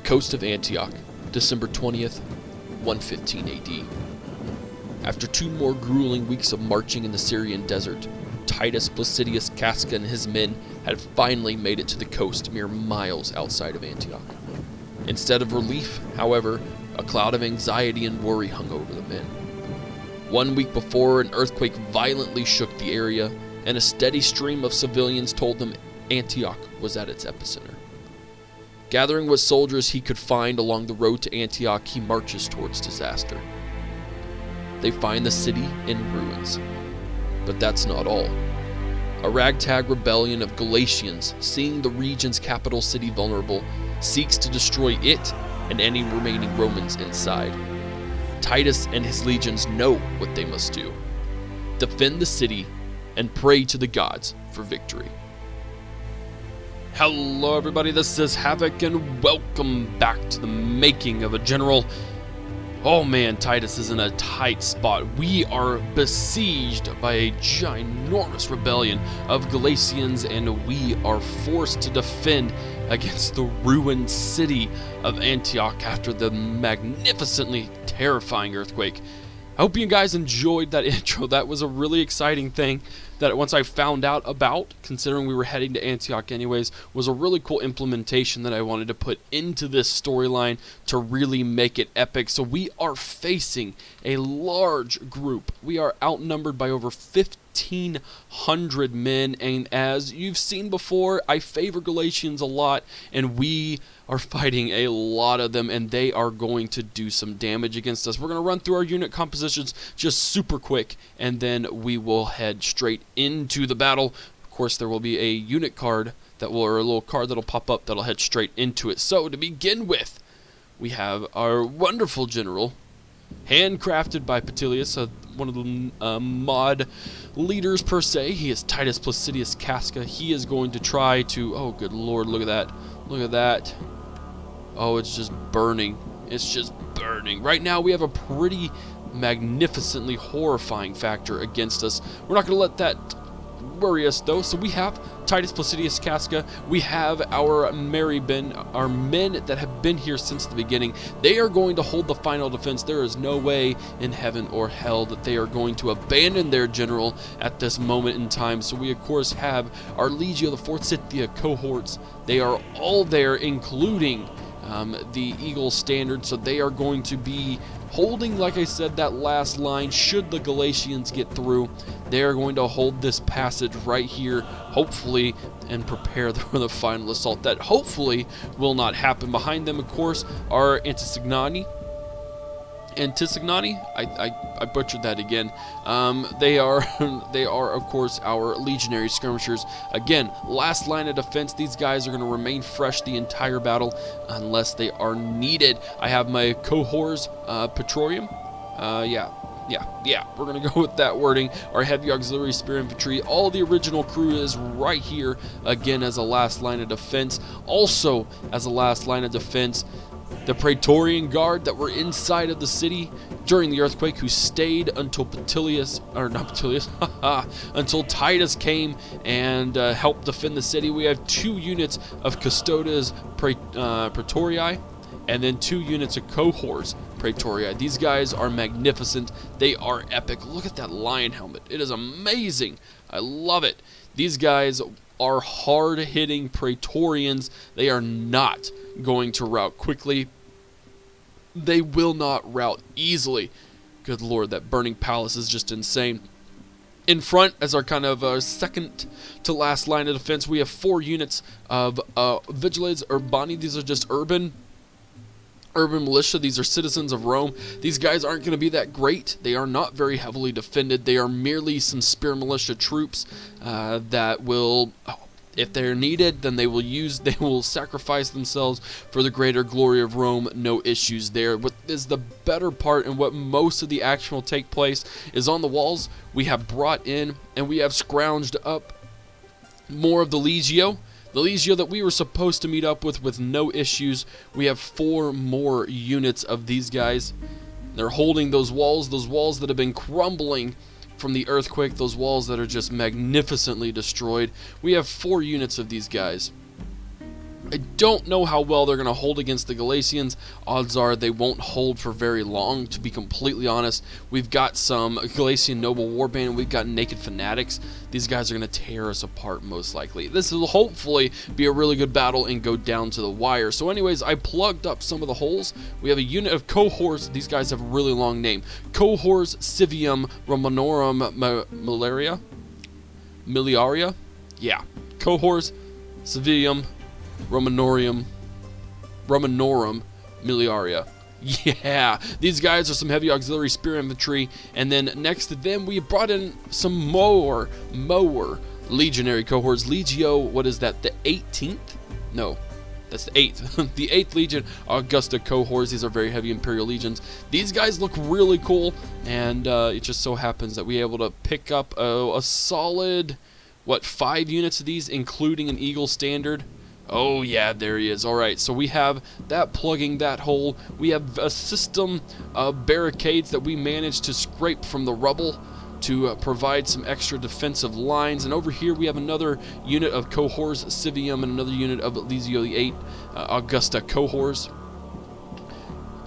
coast of Antioch, December 20th, 115 AD. After 2 more grueling weeks of marching in the Syrian desert, Titus Placidius Casca and his men had finally made it to the coast mere miles outside of Antioch. Instead of relief, however, a cloud of anxiety and worry hung over the men. 1 week before, an earthquake violently shook the area, and a steady stream of civilians told them Antioch was at its epicenter. Gathering what soldiers he could find along the road to Antioch, he marches towards disaster. They find the city in ruins. But that's not all. A ragtag rebellion of Galatians, seeing the region's capital city vulnerable, seeks to destroy it and any remaining Romans inside. Titus and his legions know what they must do: defend the city and pray to the gods for victory. Hello everybody, this is Havoc and welcome back to the making of a general. Oh man, Titus is in a tight spot. We are besieged by a ginormous rebellion of Galatians, and we are forced to defend against the ruined city of Antioch after the magnificently terrifying earthquake. I hope you guys enjoyed that intro. That was a really exciting thing that once I found out about, considering we were heading to Antioch anyways, was a really cool implementation that I wanted to put into this storyline to really make it epic. So we are facing a large group. We are outnumbered by over 1,500 men, and as you've seen before, I favor Galatians a lot, and we are fighting a lot of them, and they are going to do some damage against us. We're going to run through our unit compositions just super quick, and then we will head straight into the battle. Of course, there will be a unit card that will, or a little card that'll pop up that'll head straight into it. So to begin with, we have our wonderful general, handcrafted by Placidius, one of the mod leaders per se. He is Titus Placidius Casca. He is going to try to, oh good lord, look at that. Look at that. Oh, it's just burning. It's just burning. Right now we have a pretty magnificently horrifying factor against us. We're not going to let that worry us though. So we have Titus Placidius Casca. We have our men that have been here since the beginning. They are going to hold the final defense. There is no way in heaven or hell that they are going to abandon their general at this moment in time. So we of course have our Legio, the 4th Scythia cohorts. They are all there, including the Eagle standard, so they are going to be holding, like I said, that last line. Should the Galatians get through, they are going to hold this passage right here, hopefully, and prepare for the final assault that hopefully will not happen. Behind them, of course, are Antisignani. I butchered that again. They are of course our legionary skirmishers. Again, last line of defense. These guys are going to remain fresh the entire battle unless they are needed. I have my cohors Petroleum. Yeah, we're going to go with that wording. Our heavy auxiliary spear infantry. All the original crew is right here again as a last line of defense. Also as a last line of defense, the Praetorian Guard that were inside of the city during the earthquake, who stayed until until Titus came and helped defend the city. We have 2 units of Custodes Praetorii, and then 2 units of Cohors Praetorii. These guys are magnificent. They are epic. Look at that lion helmet. It is amazing. I love it. These guys are hard-hitting Praetorians. They are not going to rout quickly. They will not rout easily. Good lord, that burning palace is just insane. In front, as our kind of second to last line of defense, we have 4 units of Vigiles Urbani. These are just urban militia. These are citizens of Rome. These guys aren't going to be that great. They are not very heavily defended. They are merely some spear militia troops that will, if they're needed, then they will sacrifice themselves for the greater glory of Rome. No issues there. What is the better part, and what most of the action will take place, is on the walls. We have brought in and we have scrounged up more of the Legio. The Legio that we were supposed to meet up with no issues. We have 4 more units of these guys. They're holding those walls that have been crumbling from the earthquake, those walls that are just magnificently destroyed. We have 4 units of these guys. I don't know how well they're going to hold against the Galatians. Odds are they won't hold for very long, to be completely honest. We've got some Galatian Noble Warband, and we've got Naked Fanatics. These guys are going to tear us apart most likely. This will hopefully be a really good battle and go down to the wire. So anyways, I plugged up some of the holes. We have a unit of cohorts. These guys have a really long name. Cohors Civium Romanorum Miliaria? Yeah. Cohors Civium Romanorum Miliaria. Yeah, these guys are some heavy auxiliary spear infantry, and then next to them we brought in some mower legionary cohorts. Legio, what is that, the 18th? No, that's the 8th. The 8th Legion Augusta cohorts. These are very heavy Imperial legions. These guys look really cool, and it just so happens that we were able to pick up a solid, what, 5 units of these, including an Eagle Standard. Oh yeah, there he is. Alright, so we have that plugging that hole. We have a system of barricades that we managed to scrape from the rubble to provide some extra defensive lines. And over here we have another unit of cohorts Civium and another unit of Legio the 8 Augusta cohorts.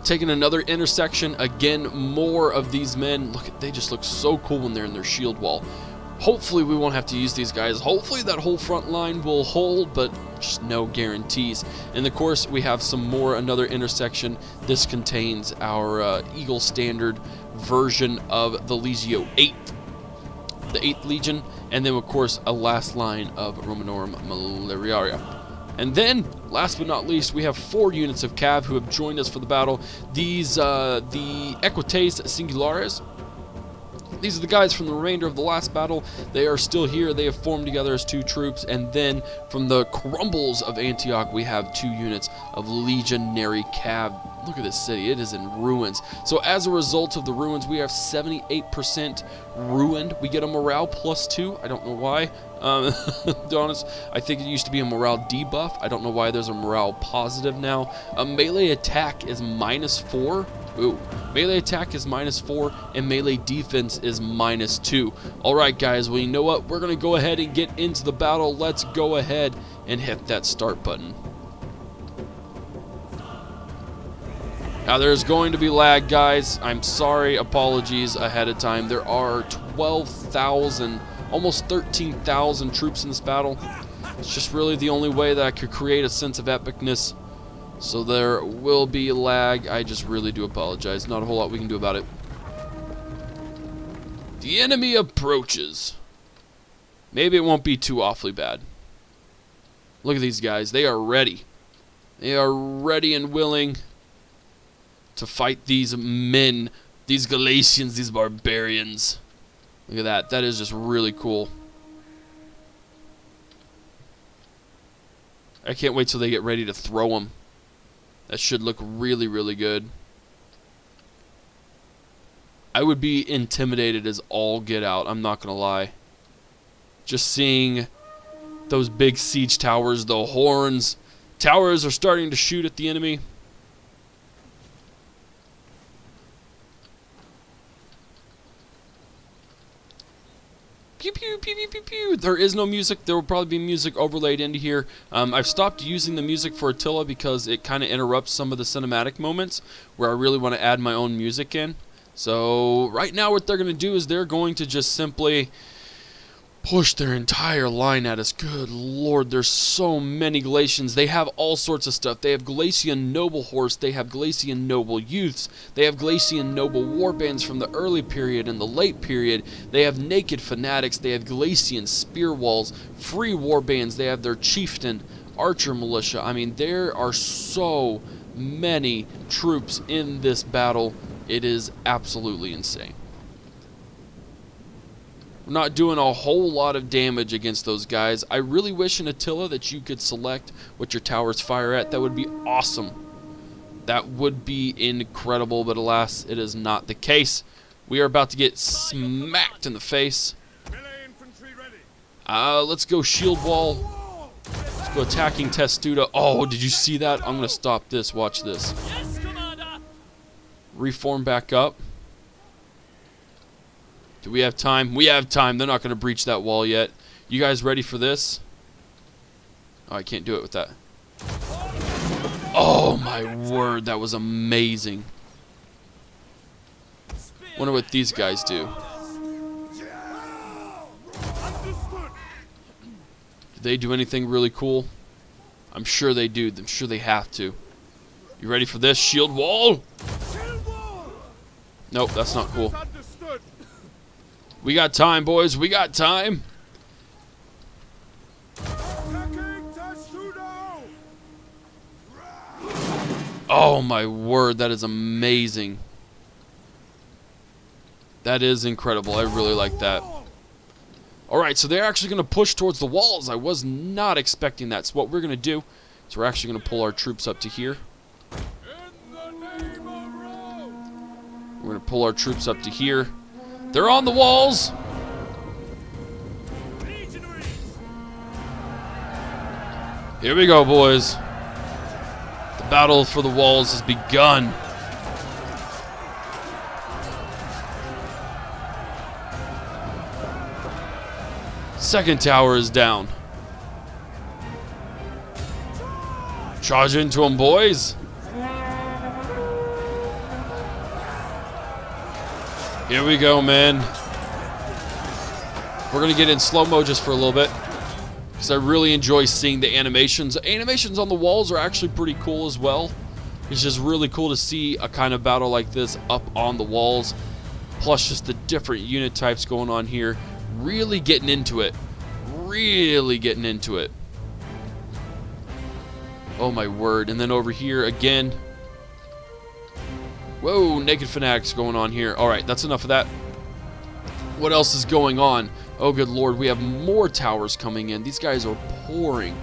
Taking another intersection, again, more of these men. Look, they just look so cool when they're in their shield wall. Hopefully we won't have to use these guys. Hopefully that whole front line will hold, but just no guarantees. And of course we have another intersection. This contains our Eagle Standard version of the Legio 8, the 8th Legion, and then of course a last line of Romanorum Miliaria. And then, last but not least, we have 4 units of Cav who have joined us for the battle. These, the Equites Singulares. These are the guys from the remainder of the last battle. They are still here. They have formed together as 2 troops. And then from the crumbles of Antioch, we have 2 units of legionary cav. Look at this city. It is in ruins. So as a result of the ruins, we have 78% ruined. We get a morale +2. I don't know why. To be honest, I think it used to be a morale debuff. I don't know why there's a morale positive now. A melee attack is -4. Ooh, melee attack is -4, and melee defense is -2. Alright guys, well you know what? We're going to go ahead and get into the battle. Let's go ahead and hit that start button. Now there's going to be lag, guys. I'm sorry, apologies ahead of time. There are 12,000, almost 13,000 troops in this battle. It's just really the only way that I could create a sense of epicness. So there will be lag. I just really do apologize. Not a whole lot we can do about it. The enemy approaches. Maybe it won't be too awfully bad. Look at these guys. They are ready. They are ready and willing to fight these men, these Galatians, these barbarians. Look at that. That is just really cool. I can't wait till they get ready to throw them. That should look really, really good. I would be intimidated as all get out, I'm not going to lie. Just seeing those big siege towers, the horns. Towers are starting to shoot at the enemy. Pew, pew, pew, pew, pew, pew. There is no music. There will probably be music overlaid into here. I've stopped using the music for Attila because it kind of interrupts some of the cinematic moments where I really want to add my own music in. So right now what they're going to do is they're going to just simply push their entire line at us. Good lord, there's so many Galatians. They have all sorts of stuff. They have Galatian noble horse, they have Galatian noble youths, they have Galatian noble warbands from the early period and the late period, they have naked fanatics, they have Galatian spear walls, free warbands, they have their chieftain, archer militia. I mean, there are so many troops in this battle. It is absolutely insane. We're not doing a whole lot of damage against those guys. I really wish in Attila that you could select what your towers fire at. That would be awesome. That would be incredible, but alas, it is not the case. We are about to get smacked in the face. Let's go shield wall. Let's go attacking Testuda. Oh, did you see that? I'm going to stop this. Watch this. Reform back up. Do we have time? We have time. They're not going to breach that wall yet. You guys ready for this? Oh, I can't do it with that. Oh my word, that was amazing. Wonder what these guys do. Do they do anything really cool? I'm sure they do. I'm sure they have to. You ready for this? Shield wall? Nope, that's not cool. We got time, boys. We got time. Oh my word, that is amazing. That is incredible. I really like that. Alright, so they're actually going to push towards the walls. I was not expecting that. So what we're going to do is we're actually going to pull our troops up to here. We're going to pull our troops up to here. They're on the walls. Here we go, boys. The battle for the walls has begun. Second tower is down. Charge into them, boys. Here we go, man. We're going to get in slow-mo just for a little bit, because I really enjoy seeing the animations. Animations on the walls are actually pretty cool as well. It's just really cool to see a kind of battle like this up on the walls, plus just the different unit types going on here. Really getting into it. Really getting into it. Oh my word. And then over here again. Whoa, naked fanatics going on here. Alright, that's enough of that. What else is going on? Oh good lord, we have more towers coming in. These guys are pouring.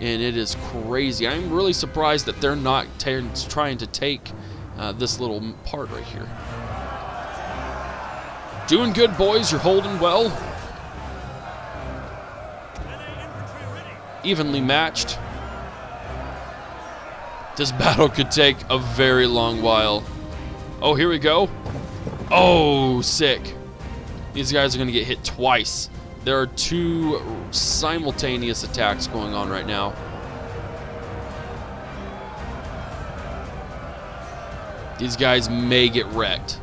And it is crazy. I'm really surprised that they're not trying to take this little part right here. Doing good, boys. You're holding well. Evenly matched. This battle could take a very long while. Oh, here we go. Oh, sick. These guys are going to get hit twice. There are two simultaneous attacks going on right now. These guys may get wrecked.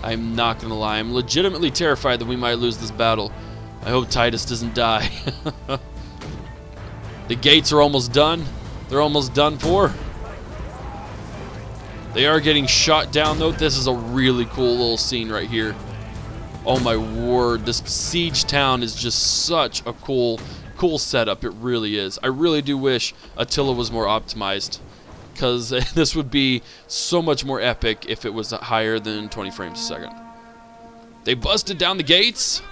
I'm not going to lie. I'm legitimately terrified that we might lose this battle. I hope Titus doesn't die. The gates are almost done. They're almost done for. They are getting shot down, though. This is a really cool little scene right here. Oh, my word. This siege town is just such a cool setup. It really is. I really do wish Attila was more optimized, because this would be so much more epic if it was higher than 20 frames a second. They busted down the gates.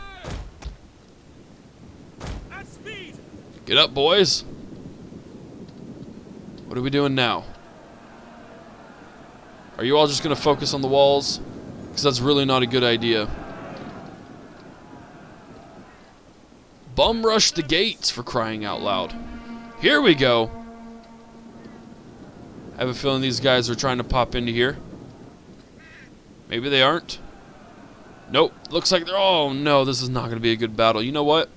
Get up, boys. What are we doing now? Are you all just going to focus on the walls? Because that's really not a good idea. Bum rush the gates, for crying out loud. Here we go. I have a feeling these guys are trying to pop into here. Maybe they aren't. Nope. Looks like they're... Oh, no. This is not going to be a good battle. You know what?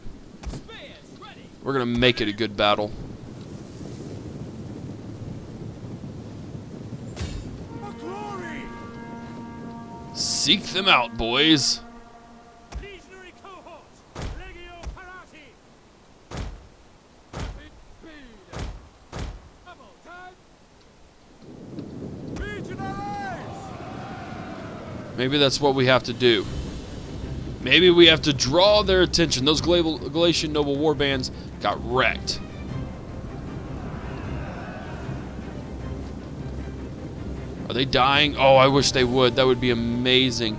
We're going to make it a good battle. Seek them out, boys. Maybe that's what we have to do. Maybe we have to draw their attention. Those Galatian noble warbands got wrecked. Are they dying? Oh, I wish they would. That would be amazing.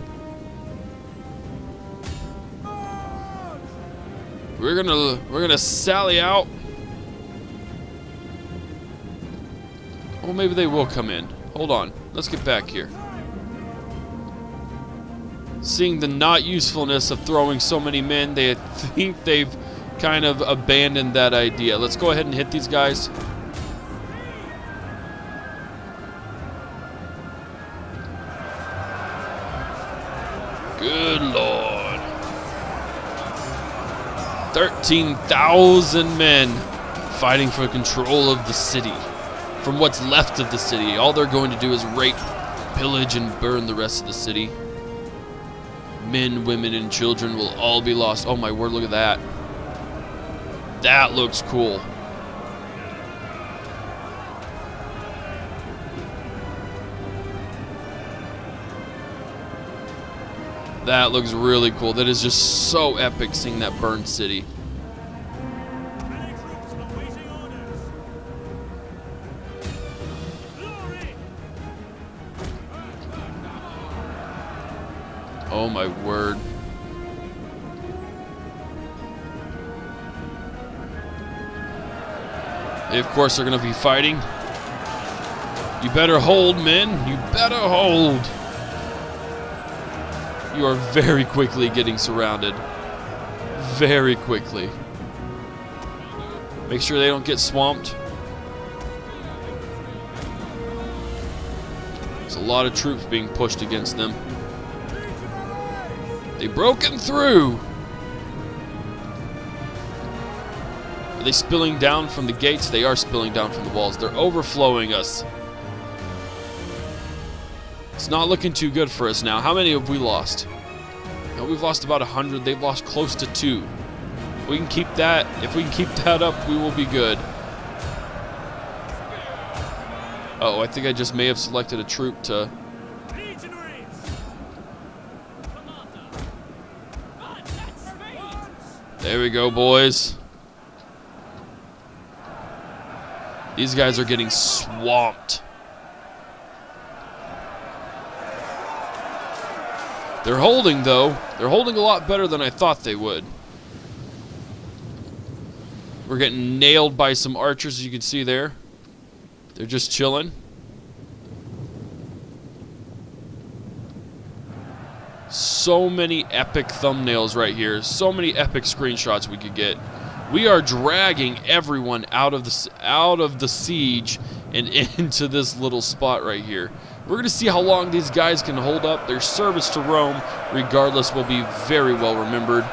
We're gonna sally out. Well, maybe they will come in. Hold on. Let's get back here. Seeing the not usefulness of throwing so many men, they think they've kind of abandoned that idea. Let's go ahead and hit these guys. Good lord. 13,000 men fighting for control of the city. from what's left of the city. All they're going to do is rape, pillage, and burn the rest of the city. Men, women, and children will all be lost. Oh my word, look at that. That looks cool. That looks really cool. That is just so epic, seeing that burned city. Oh my word. They, of course, are going to be fighting. You better hold, men. You better hold. You are very quickly getting surrounded. Very quickly. Make sure they don't get swamped. There's a lot of troops being pushed against them. They've broken through. Are they spilling down from the gates? They are spilling down from the walls. They're overflowing us. It's not looking too good for us now. How many have we lost? No, we've lost about 100. They've lost close to 2. We can keep that. If we can keep that up, we will be good. Uh-oh, I think I just may have selected a troop to... There we go, boys. These guys are getting swamped. They're holding, though. They're holding a lot better than I thought they would. We're getting nailed by some archers, as you can see there. They're just chilling. So many epic thumbnails right here. So many epic screenshots we could get. We are dragging everyone out of the siege and into this little spot right here. We're going to see how long these guys can hold up. Their service to Rome, regardless, will be very well remembered.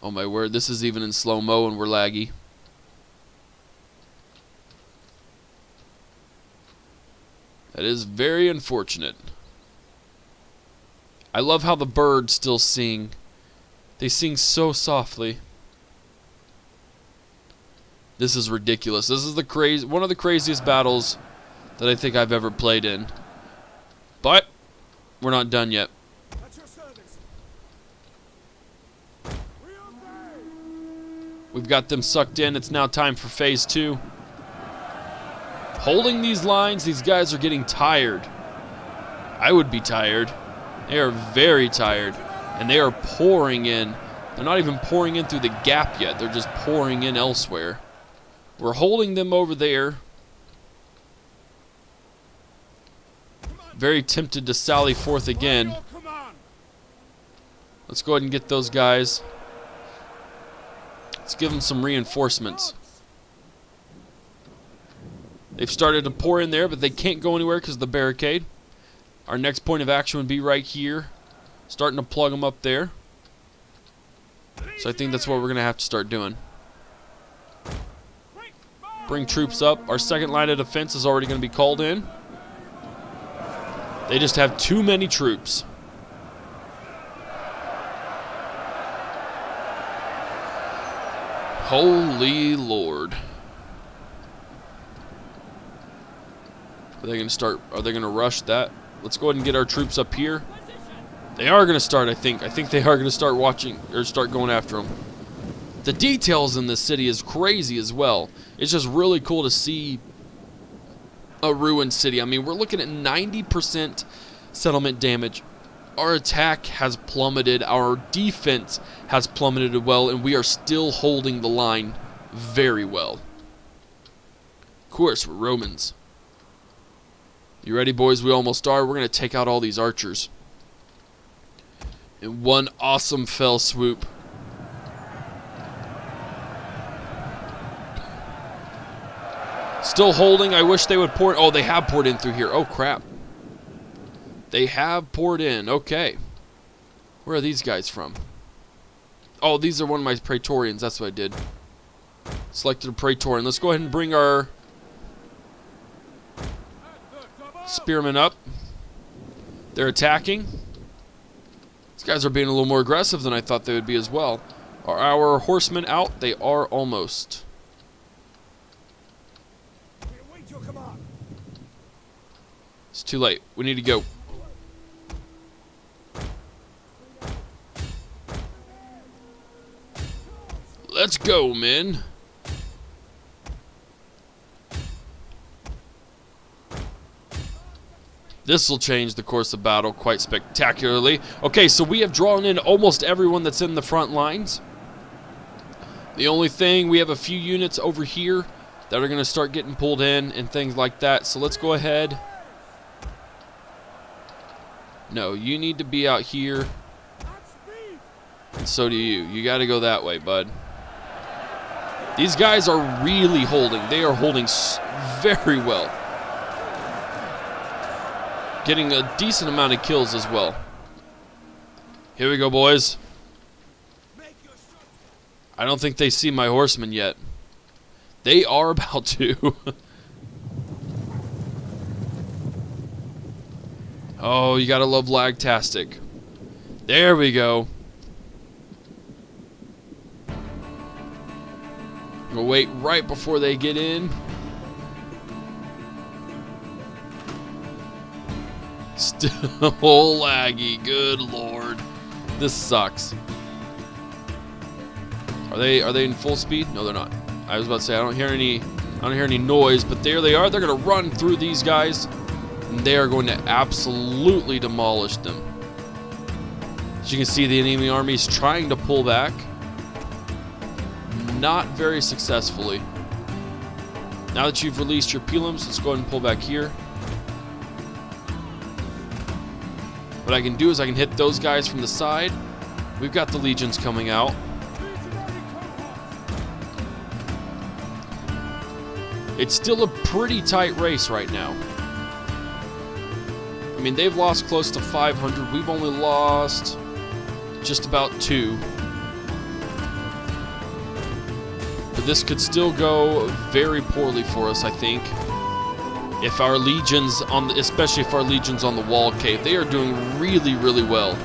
Oh my word, this is even in slow-mo and we're laggy. That is very unfortunate. I love how the birds still sing. They sing so softly. This is ridiculous. This is one of the craziest battles that I think I've ever played in. But we're not done yet. We've got them sucked in. It's now time for phase 2. Holding these lines, these guys are getting tired. I would be tired. They are very tired. And they are pouring in. They're not even pouring in through the gap yet. They're just pouring in elsewhere. We're holding them over there. Very tempted to sally forth again. Let's go ahead and get those guys. Let's give them some reinforcements. They've started to pour in there, but they can't go anywhere because of the barricade. Our next point of action would be right here. Starting to plug them up there. So I think that's what we're going to have to start doing. Bring troops up. Our second line of defense is already going to be called in. They just have too many troops. Holy Lord. Are they going to start? Are they going to rush that? Let's go ahead and get our troops up here. They are going to start, I think. I think they are going to start watching, or start going after them. The details in this city is crazy as well. It's just really cool to see a ruined city. I mean, we're looking at 90% settlement damage. Our attack has plummeted. Our defense has plummeted as well, and we are still holding the line very well. Of course, we're Romans. You ready, boys? We almost are. We're going to take out all these archers in one awesome fell swoop. Still holding. I wish they would pour. Oh, they have poured in through here. Oh, crap. They have poured in. Okay. Where are these guys from? Oh, these are one of my Praetorians. That's what I did. Selected a Praetorian. Let's go ahead and bring our spearmen up. They're attacking. These guys are being a little more aggressive than I thought they would be as well. Are our horsemen out? They are almost. It's too late. We need to go. Let's go, men. This will change the course of battle quite spectacularly. Okay, so we have drawn in almost everyone that's in the front lines. The only thing, we have a few units over here that are going to start getting pulled in and things like that. So let's go ahead. No, you need to be out here. And so do you. You got to go that way, bud. These guys are really holding. They are holding very well. Getting a decent amount of kills as well. Here we go, boys. I don't think they see my horsemen yet. They are about to. Oh, you gotta love Lagtastic. There we go. We'll wait right before they get in. Still laggy, good lord. This sucks. Are they in full speed? No, they're not. I was about to say I don't hear any noise, but there they are. They're gonna run through these guys, and they are going to absolutely demolish them. As you can see, the enemy army is trying to pull back. Not very successfully. Now that you've released your Pelums, let's go ahead and pull back here. What I can do is I can hit those guys from the side. We've got the legions coming out. It's still a pretty tight race right now. I mean, they've lost close to 500. We've only lost just about 2. But this could still go very poorly for us, I think. If our legions especially if our legions on the wall cave, they are doing really, really well.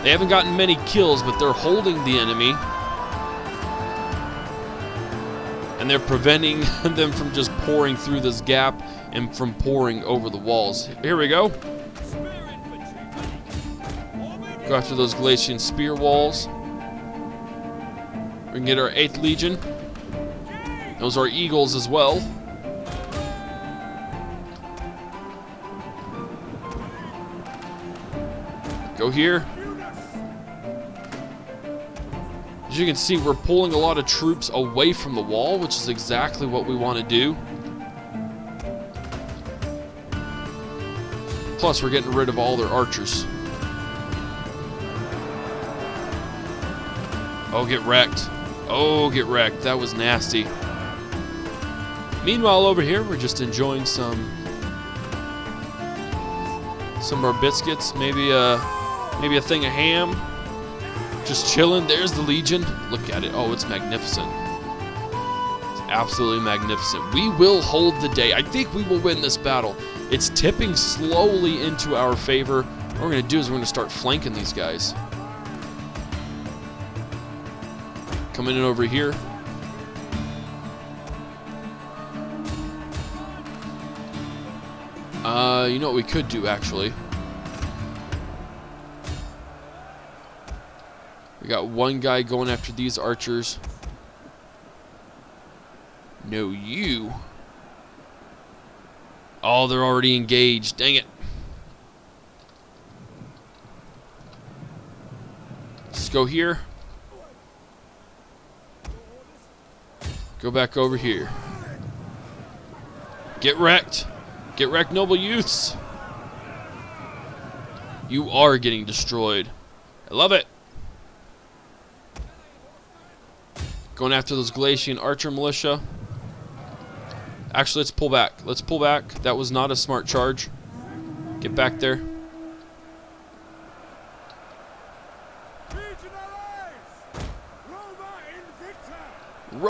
They haven't gotten many kills, but they're holding the enemy. And they're preventing them from just pouring through this gap and from pouring over the walls. Here we go. Go after those Galatian spear walls. We can get our 8th Legion. Those are eagles as well. Go here. As you can see, we're pulling a lot of troops away from the wall, which is exactly what we want to do. Plus, we're getting rid of all their archers. Oh, get wrecked. Oh, get wrecked. That was nasty. Meanwhile, over here, we're just enjoying some of our biscuits, maybe a thing of ham. Just chilling. There's the Legion. Look at it. Oh, it's magnificent. It's absolutely magnificent. We will hold the day. I think we will win this battle. It's tipping slowly into our favor. What we're going to do is we're going to start flanking these guys. Coming in over here. You know what we could do, actually? We got one guy going after these archers. No, you. Oh, they're already engaged. Dang it. Let's go here. Go back over here. Get wrecked. Get wrecked, noble youths. You are getting destroyed. I love it. Going after those Galatian archer militia. Actually, let's pull back. Let's pull back. That was not a smart charge. Get back there.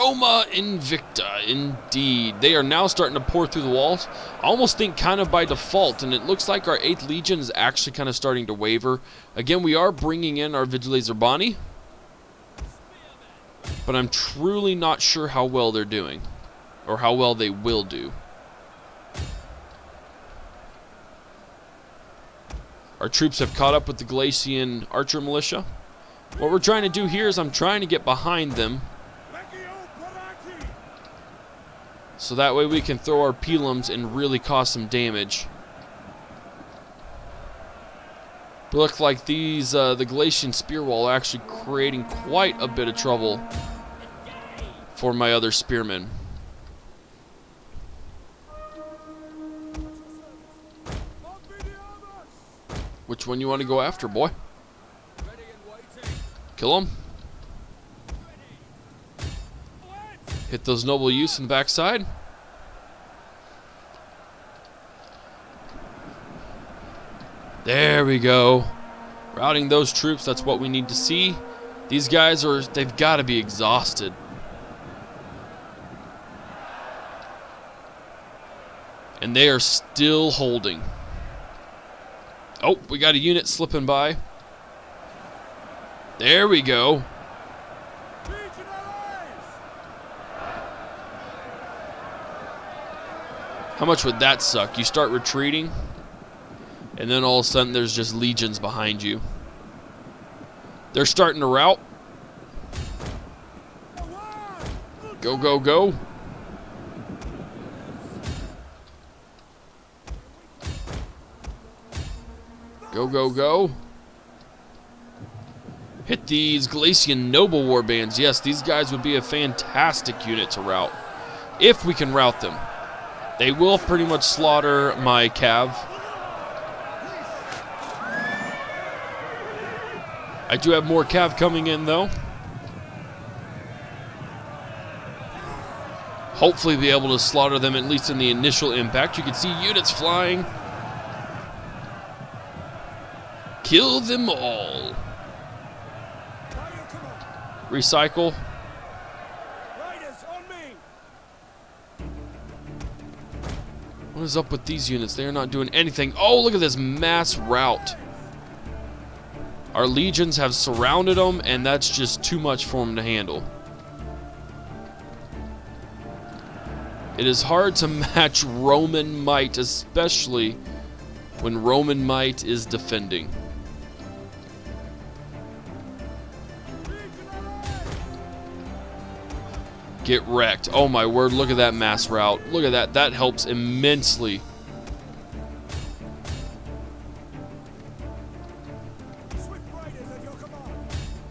Roma Invicta, indeed. They are now starting to pour through the walls. I almost think kind of by default, and it looks like our 8th Legion is actually kind of starting to waver. Again, we are bringing in our Vigiles Urbani, but I'm truly not sure how well they're doing, or how well they will do. Our troops have caught up with the Galatian Archer Militia. What we're trying to do here is I'm trying to get behind them, so that way we can throw our pilums and really cause some damage. But look like these the Galatian spear wall are actually creating quite a bit of trouble for my other spearmen. Which one you want to go after, boy? Kill him. Hit those noble youths in the backside. There we go. Routing those troops, that's what we need to see. These guys they've got to be exhausted. And they are still holding. Oh, we got a unit slipping by. There we go. How much would that suck? You start retreating, and then all of a sudden there's just legions behind you. They're starting to rout. Go, go, go. Go, go, go. Hit these Galatian noble warbands. Yes, these guys would be a fantastic unit to rout, if we can rout them. They will pretty much slaughter my cav. I do have more cav coming in, though. Hopefully be able to slaughter them, at least in the initial impact. You can see units flying. Kill them all. Recycle. What is up with these units? They are not doing anything. Oh, look at this mass rout. Our legions have surrounded them, and that's just too much for them to handle. It is hard to match Roman might, especially when Roman might is defending. Get wrecked. Oh my word, look at that mass rout. Look at that. That helps immensely.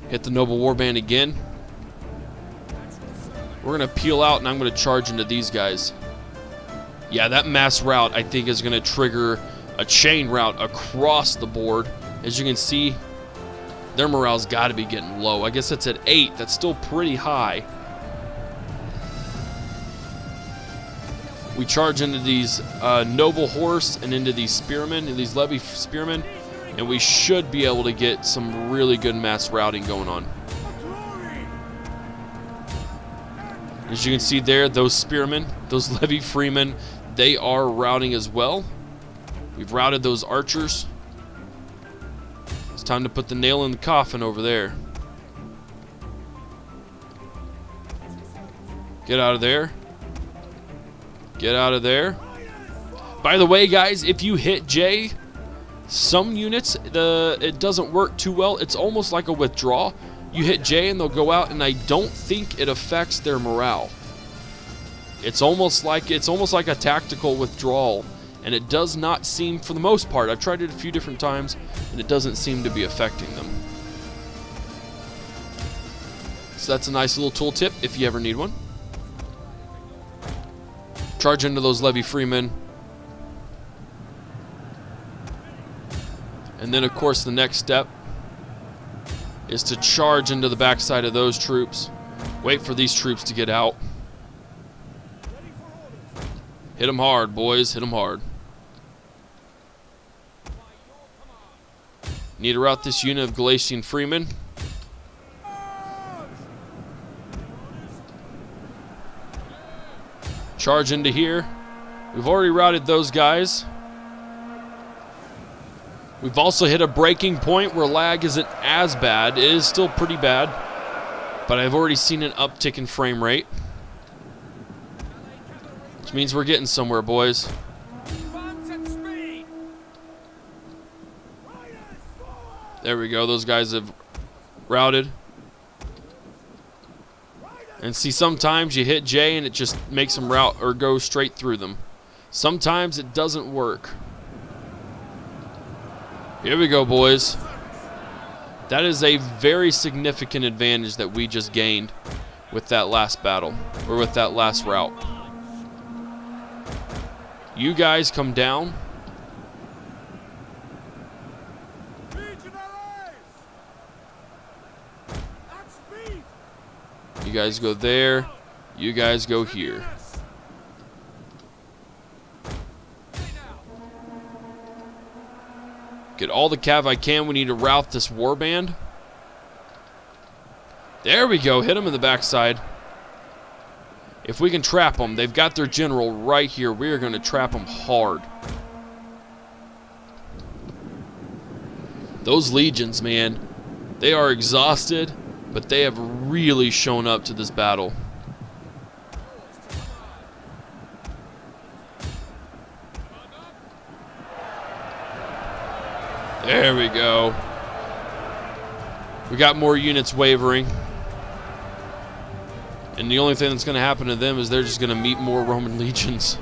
Hit the noble warband again. We're going to peel out, and I'm going to charge into these guys. Yeah, that mass rout, I think, is going to trigger a chain rout across the board. As you can see, their morale's got to be getting low. I guess that's at 8. That's still pretty high. We charge into these noble horse and into these spearmen, and these levy spearmen, and we should be able to get some really good mass routing going on. As you can see there, those spearmen, those levy freemen, they are routing as well. We've routed those archers. It's time to put the nail in the coffin over there. Get out of there. Get out of there. By the way, guys, if you hit J, some units, it doesn't work too well. It's almost like a withdrawal. You hit J and they'll go out, and I don't think it affects their morale. It's almost like a tactical withdrawal, and it does not seem, for the most part, I've tried it a few different times, and it doesn't seem to be affecting them. So that's a nice little tool tip if you ever need one. Charge into those levy freemen. And then, of course, the next step is to charge into the backside of those troops. Wait for these troops to get out. Hit them hard, boys. Hit them hard. Need to rout this unit of Galatian freemen. Charge into here. We've already routed those guys. We've also hit a breaking point where lag isn't as bad. It is still pretty bad, but I've already seen an uptick in frame rate, which means we're getting somewhere, boys. There we go. Those guys have routed. And see, sometimes you hit J and it just makes them route or go straight through them. Sometimes it doesn't work. Here we go, boys. That is a very significant advantage that we just gained with that last battle, or with that last route. You guys come down. You guys go there. You guys go here. Get all the cav I can. We need to rout this warband. There we go. Hit them in the backside. If we can trap them, they've got their general right here. We are going to trap them hard. Those legions, man, they are exhausted, but they have really shown up to this battle. There we go. We got more units wavering. And the only thing that's going to happen to them is they're just going to meet more Roman legions.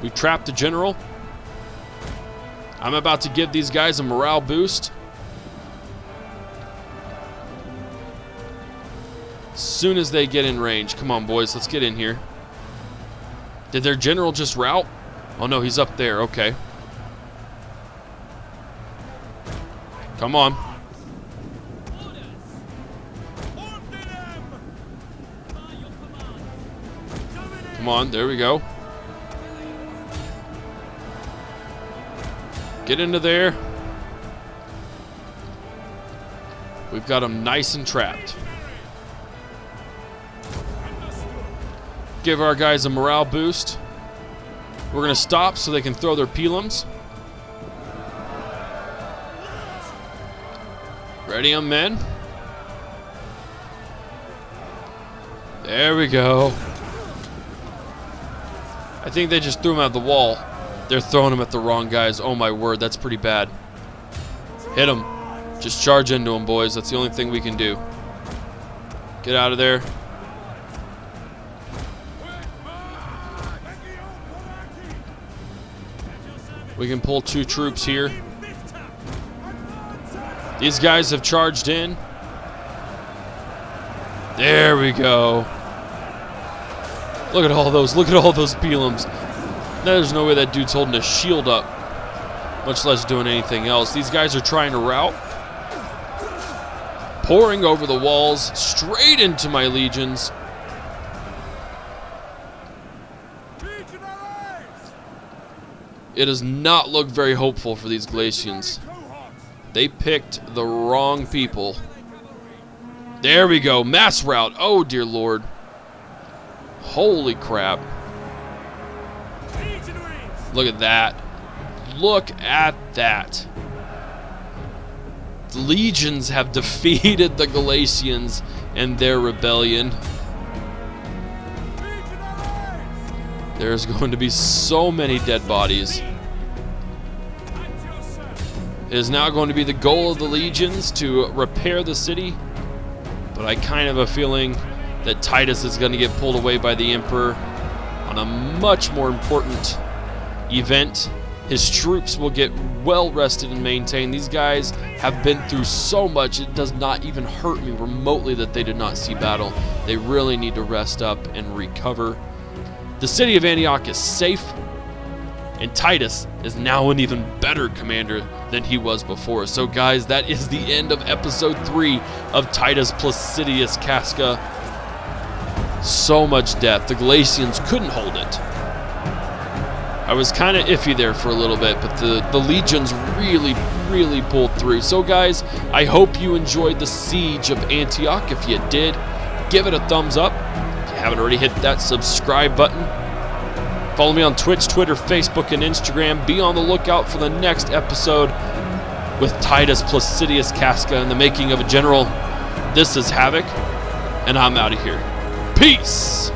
We trapped the general. I'm about to give these guys a morale boost. As soon as they get in range. Come on, boys. Let's get in here. Did their general just rout? Oh, no. He's up there. Okay. Come on. Come on, there we go. Get into there. We've got them nice and trapped. Give our guys a morale boost. We're going to stop so they can throw their pilums. Ready on men. There we go. I think they just threw him out the wall. They're throwing him at the wrong guys. Oh my word, that's pretty bad. Hit him. Just charge into him, boys. That's the only thing we can do. Get out of there. We can pull 2 troops here. These guys have charged in. There we go. Look at all those. Look at all those pilums. There's no way that dude's holding a shield up, much less doing anything else. These guys are trying to rout. Pouring over the walls, straight into my legions. It does not look very hopeful for these Galatians. They picked the wrong people. There we go. Mass rout. Oh, dear Lord. Holy crap. Look at that. Look at that. The legions have defeated the Galatians and their rebellion. There's going to be so many dead bodies. It is now going to be the goal of the legions to repair the city. But I kind of have a feeling that Titus is going to get pulled away by the Emperor on a much more important event. His troops will get well rested and maintained. These guys have been through so much, it does not even hurt me remotely that they did not see battle. They really need to rest up and recover. The city of Antioch is safe, and Titus is now an even better commander than he was before. So guys, that is the end of episode 3 of Titus Placidius Casca. So much death. The Galatians couldn't hold it. I was kind of iffy there for a little bit, but the legions really pulled through. So guys, I hope you enjoyed the siege of Antioch. If you did, give it a thumbs up. If you haven't already, hit that subscribe button. Follow me on Twitch, Twitter, Facebook, and Instagram. Be on the lookout for the next episode with Titus Placidius Casca and the making of a general. This is Havoc, and I'm out of here. Peace!